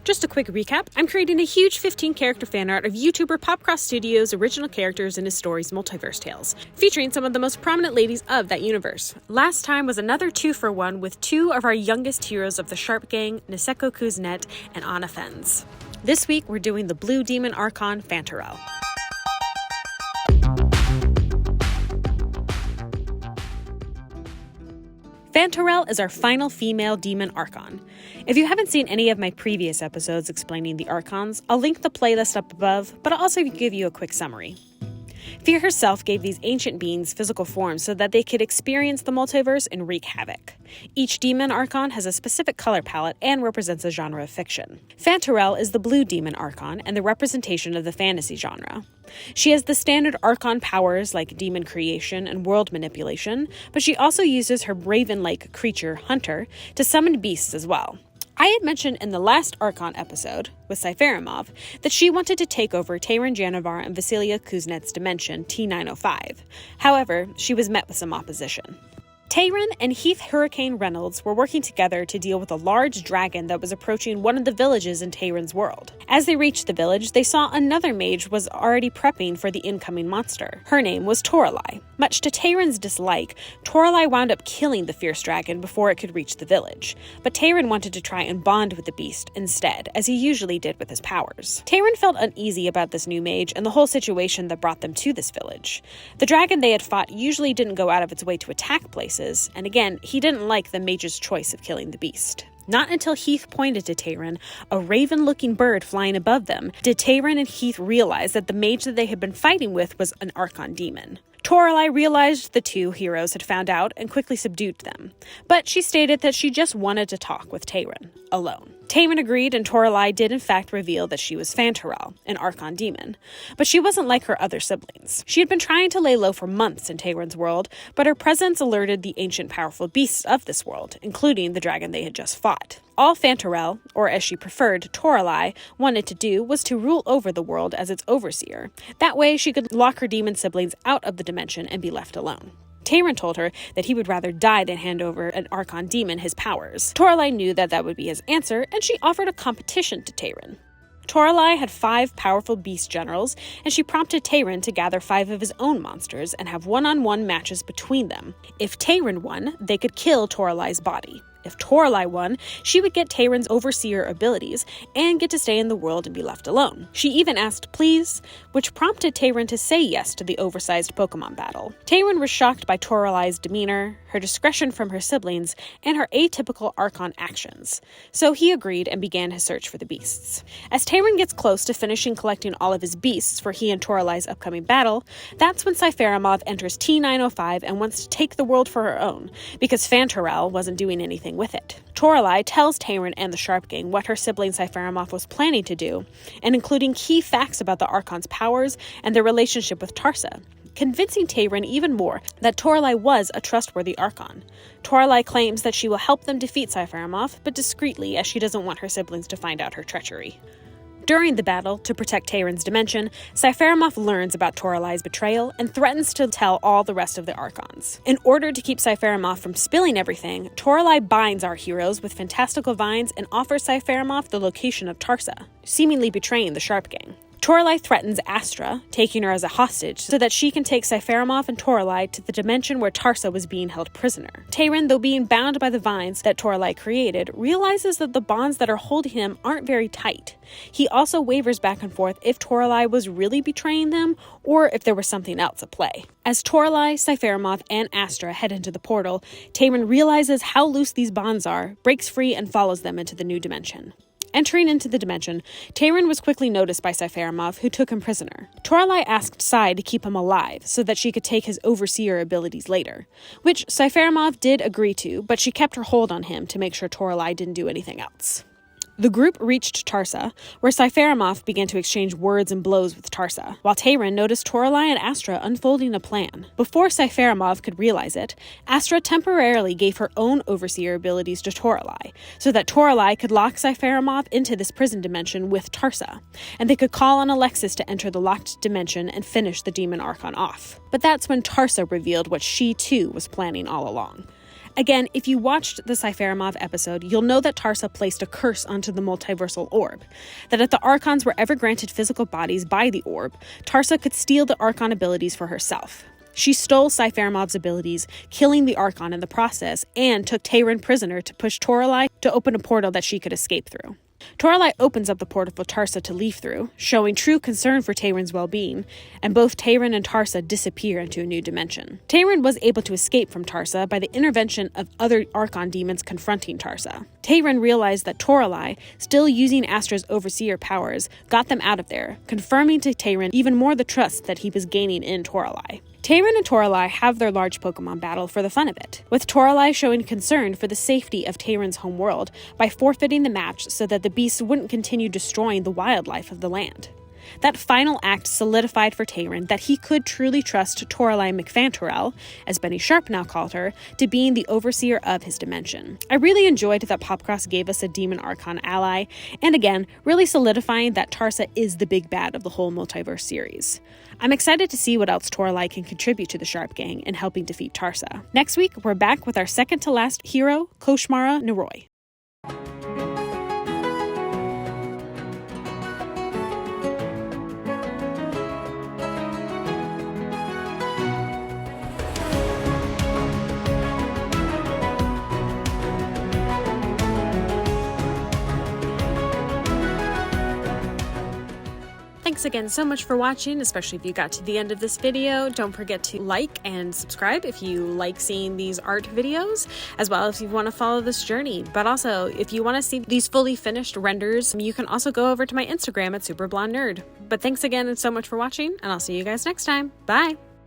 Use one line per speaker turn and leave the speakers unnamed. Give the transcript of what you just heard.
Just a quick recap, I'm creating a huge 15-character fan art of YouTuber PopCross Studios' original characters in his story's multiverse tales, featuring some of the most prominent ladies of that universe. Last time was another 2-for-1 with two of our youngest heroes of the Sharp Gang, Niseko Kuznet and Anna Fens. This week, we're doing the Blue Demon Archon, Fantorrel. Fantorrel is our final female demon Archon. If you haven't seen any of my previous episodes explaining the Archons, I'll link the playlist up above, but I'll also give you a quick summary. Fear herself gave these ancient beings physical forms so that they could experience the multiverse and wreak havoc. Each demon Archon has a specific color palette and represents a genre of fiction. Fantorrel is the blue demon Archon and the representation of the fantasy genre. She has the standard Archon powers like demon creation and world manipulation, but she also uses her raven-like creature, Hunter, to summon beasts as well. I had mentioned in the last Archon episode, with Cypheramov, that she wanted to take over Tayran Janivar and Vasilia Kuznet's dimension, T905. However, she was met with some opposition. Tayran and Heath Hurricane Reynolds were working together to deal with a large dragon that was approaching one of the villages in Tayran's world. As they reached the village, they saw another mage was already prepping for the incoming monster. Her name was Toralei. Much to Tayran's dislike, Toralei wound up killing the fierce dragon before it could reach the village. But Tayran wanted to try and bond with the beast instead, as he usually did with his powers. Tayran felt uneasy about this new mage and the whole situation that brought them to this village. The dragon they had fought usually didn't go out of its way to attack places, and again, he didn't like the mage's choice of killing the beast. Not until Heath pointed to Tayran, a raven-looking bird flying above them, did Tayran and Heath realize that the mage that they had been fighting with was an Archon Demon. Toralei realized the two heroes had found out and quickly subdued them, but she stated that she just wanted to talk with Tayran, alone. Tayran agreed, and Toralei did in fact reveal that she was Fantorrel, an Archon Demon, but she wasn't like her other siblings. She had been trying to lay low for months in Tayran's world, but her presence alerted the ancient powerful beasts of this world, including the dragon they had just fought. All Fantorrel, or as she preferred, Toralei, wanted to do was to rule over the world as its overseer. That way she could lock her demon siblings out of the dimension and be left alone. Tayran told her that he would rather die than hand over an Archon Demon his powers. Toralei knew that that would be his answer, and she offered a competition to Tayran. Toralei had 5 powerful beast generals, and she prompted Tayran to gather 5 of his own monsters and have one-on-one matches between them. If Tayran won, they could kill Toralei's body. If Toralei won, she would get Tayran's overseer abilities and get to stay in the world and be left alone. She even asked please, which prompted Tayran to say yes to the oversized Pokemon battle. Tayran was shocked by Toralei's demeanor, her discretion from her siblings, and her atypical Archon actions, so he agreed and began his search for the beasts. As Tayran gets close to finishing collecting all of his beasts for he and Toralei's upcoming battle, that's when Cypheramov enters T905 and wants to take the world for her own, because Fantorrel wasn't doing anything with it. Toralei tells Tayran and the Sharp Gang what her sibling Cypheramov was planning to do, and including key facts about the Archon's powers and their relationship with Tarsa, convincing Tayran even more that Toralei was a trustworthy Archon. Toralei claims that she will help them defeat Cypheramov, but discreetly, as she doesn't want her siblings to find out her treachery. During the battle, to protect Tayran's dimension, Cypheramov learns about Toralei's betrayal and threatens to tell all the rest of the Archons. In order to keep Cypheramov from spilling everything, Toralei binds our heroes with fantastical vines and offers Cypheramov the location of Tarsa, seemingly betraying the Sharp Gang. Toralei threatens Astra, taking her as a hostage, so that she can take Cypheramov and Toralei to the dimension where Tarsa was being held prisoner. Tayran, though being bound by the vines that Toralei created, realizes that the bonds that are holding him aren't very tight. He also wavers back and forth if Toralei was really betraying them, or if there was something else at play. As Toralei, Cypheramov, and Astra head into the portal, Tayran realizes how loose these bonds are, breaks free, and follows them into the new dimension. Entering into the dimension, Tayran was quickly noticed by Cypheramov, who took him prisoner. Toralei asked Sai to keep him alive so that she could take his overseer abilities later, which Cypheramov did agree to, but she kept her hold on him to make sure Toralei didn't do anything else. The group reached Tarsa, where Cypheramov began to exchange words and blows with Tarsa, while Tayran noticed Toralei and Astra unfolding a plan. Before Cypheramov could realize it, Astra temporarily gave her own overseer abilities to Toralei, so that Toralei could lock Cypheramov into this prison dimension with Tarsa, and they could call on Alexis to enter the locked dimension and finish the Demon Archon off. But that's when Tarsa revealed what she too was planning all along. Again, if you watched the Cypheramov episode, you'll know that Tarsa placed a curse onto the multiversal orb, that if the Archons were ever granted physical bodies by the orb, Tarsa could steal the Archon abilities for herself. She stole Cypheramov's abilities, killing the Archon in the process, and took Tayran prisoner to push Toralei to open a portal that she could escape through. Toralei opens up the portal for Tarsa to leave through, showing true concern for Tayran's well-being, and both Tayran and Tarsa disappear into a new dimension. Tayran was able to escape from Tarsa by the intervention of other Archon demons confronting Tarsa. Tayran realized that Toralei, still using Astra's overseer powers, got them out of there, confirming to Tayran even more the trust that he was gaining in Toralei. Tayran and Toralei have their large Pokemon battle for the fun of it, with Toralei showing concern for the safety of Tayran's homeworld by forfeiting the match so that the beast wouldn't continue destroying the wildlife of the land. That final act solidified for Tayran that he could truly trust Toralei McFantorrel, as Benny Sharp now called her, to being the overseer of his dimension. I really enjoyed that PopCross gave us a Demon Archon ally, and again, really solidifying that Tarsa is the big bad of the whole multiverse series. I'm excited to see what else Toralei can contribute to the Sharp Gang in helping defeat Tarsa. Next week, we're back with our second to last hero, Koshmara Neroi. Thanks again so much for watching, especially if you got to the end of this video. Don't forget to like and subscribe if you like seeing these art videos, as well as if you want to follow this journey. But also, if you want to see these fully finished renders, you can also go over to my Instagram at SuperBlondeNerd. But thanks again and so much for watching, and I'll see you guys next time. Bye!